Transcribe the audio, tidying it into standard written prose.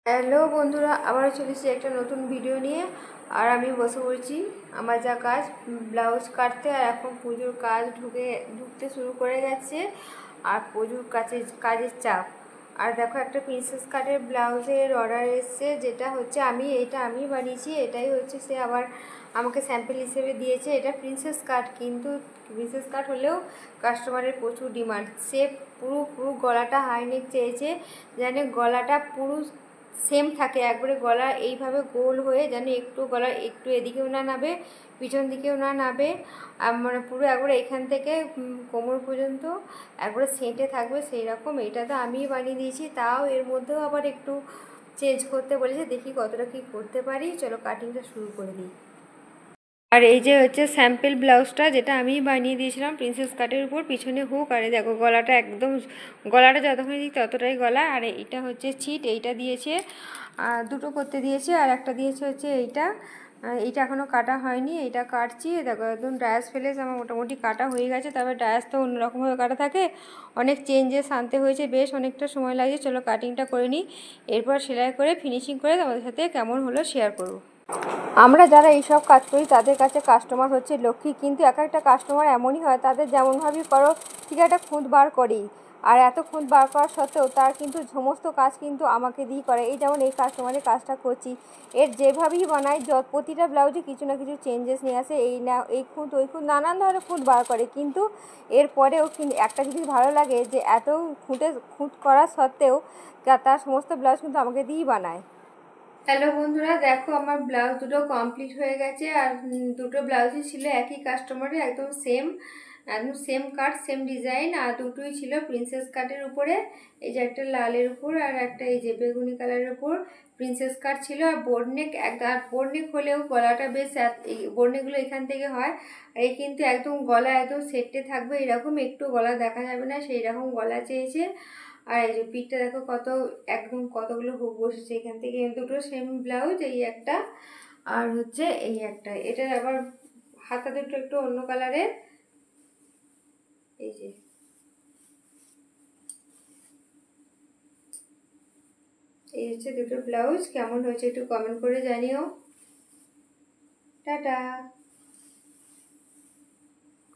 Hello বন্ধুরা, আবার চলে এসেছি একটা নতুন ভিডিও নিয়ে। আর আমি বসে পড়েছি আমার যা কাজ ব্লাউজ কাটতে। আর এখন পুজোর কাজ ঢুকতে শুরু করে গেছে আর প্রচুর কাজের চাপ। আর দেখো, একটা প্রিন্সেস কাটের ব্লাউজের অর্ডার এসছে, যেটা হচ্ছে আমি বানিয়েছি। এটাই হচ্ছে সে আবার আমাকে স্যাম্পল হিসেবে দিয়েছে। এটা প্রিন্সেস কাট, কিন্তু প্রিন্সেস কাট হলেও কাস্টমারের প্রচুর ডিমান্ড। সে পুরো পুরো গলাটা হাইনেক চেয়েছে, যেন গলাটা পুরো সেম থাকে, একবারে গলা এইভাবে গোল হয়ে, যেন একটু গলা একটু এদিকেও না নাবে, পিছন দিকেও না নাবে, মানে পুরো একবারে এখান থেকে কোমর পর্যন্ত একবারে সেঁটে থাকবে সেই রকম। এটা তো আমিই বানিয়ে দিয়েছি, তাও এর মধ্যেও আবার একটু চেঞ্জ করতে বলেছে। দেখি কতটা কী করতে পারি, চলো কাটিংটা শুরু করে দিই। আর এই যে হচ্ছে স্যাম্পল ব্লাউজটা, যেটা আমি বানিয়ে দিয়েছিলাম প্রিন্সেস কাটের উপর, পিছনে হুক। আর দেখো গলাটা একদম, গলাটা যতক্ষণ দিই ততটাই গলা। আর এইটা হচ্ছে ছিট, এইটা দিয়েছে, দুটো করতে দিয়েছে। আর একটা দিয়েছে হচ্ছে এইটা এখনও কাটা হয়নি, এইটা কাটছি। দেখো একদম ডায়াস ফেলেস আমার মোটামুটি কাটা হয়ে গেছে। তবে ডায়াস তো অন্যরকমভাবে কাটা থাকে, অনেক চেঞ্জেস আনতে হয়েছে, বেশ অনেকটা সময় লাগে। চলো কাটিংটা করে নিই, এরপর সেলাই করে ফিনিশিং করে তোমাদের সাথে কেমন হলো শেয়ার করবো। আমরা যারা এইসব কাজ করি তাদের কাছে কাস্টমার হচ্ছে লক্ষ্মী, কিন্তু এক একটা কাস্টমার এমনই হয়, তাদের যেমনভাবেই করো ঠিক একটা খুঁত বার করেই। আর এত খুঁত বার করা সত্ত্বেও তার কিন্তু সমস্ত কাজ কিন্তু আমাকে দিয়েই করে। এই যেমন এই কাস্টমারের কাজটা করছি, এর যেভাবেই বানাই প্রতিটা ব্লাউজে কিছু না কিছু চেঞ্জেস নিয়ে আসে। এই খুঁত ওই খুঁত নানান ধরনের খুঁত বার করে, কিন্তু এরপরেও কিন্তু একটা জিনিস ভালো লাগে, যে এত খুঁত করা সত্ত্বেও তার সমস্ত ব্লাউজ কিন্তু আমাকে দিয়েই বানায়। হ্যালো বন্ধুরা, দেখো আমার ব্লাউজ দুটো কমপ্লিট হয়ে গেছে। আর দুটো ব্লাউজই ছিল একই কাস্টমারের, একদম সেম কাট সেম ডিজাইন। আর দুটোই ছিল প্রিন্সেস কাটের উপরে, এই যে একটা লালের উপর আর একটা এই যে বেগুনি কালারের উপর প্রিন্সেস কাট ছিল। আর বোর্ডনেক, আর বোর্ডনেক হলেও গলাটা বেশ, এই বোর্ডনেকগুলো এখান থেকে হয়। আর এই কিন্তু একদম গলা একদম সেটে থাকবে, এরকম একটু গলা দেখা যাবে না, সেই রকম গলা চেয়েছে। আর এই যে পিঠটা দেখো কত, একদম কতগুলো হুক বসেছে এখান থেকে। দুটো সেম ব্লাউজ, এই একটা আর হচ্ছে এই একটা। এটার আবার হাতা দুটো একটু অন্য কালারের। এই যে এই হচ্ছে দুটো ব্লাউজ। কেমন হয়েছে একটু কমেন্ট করে জানিও। টাটা।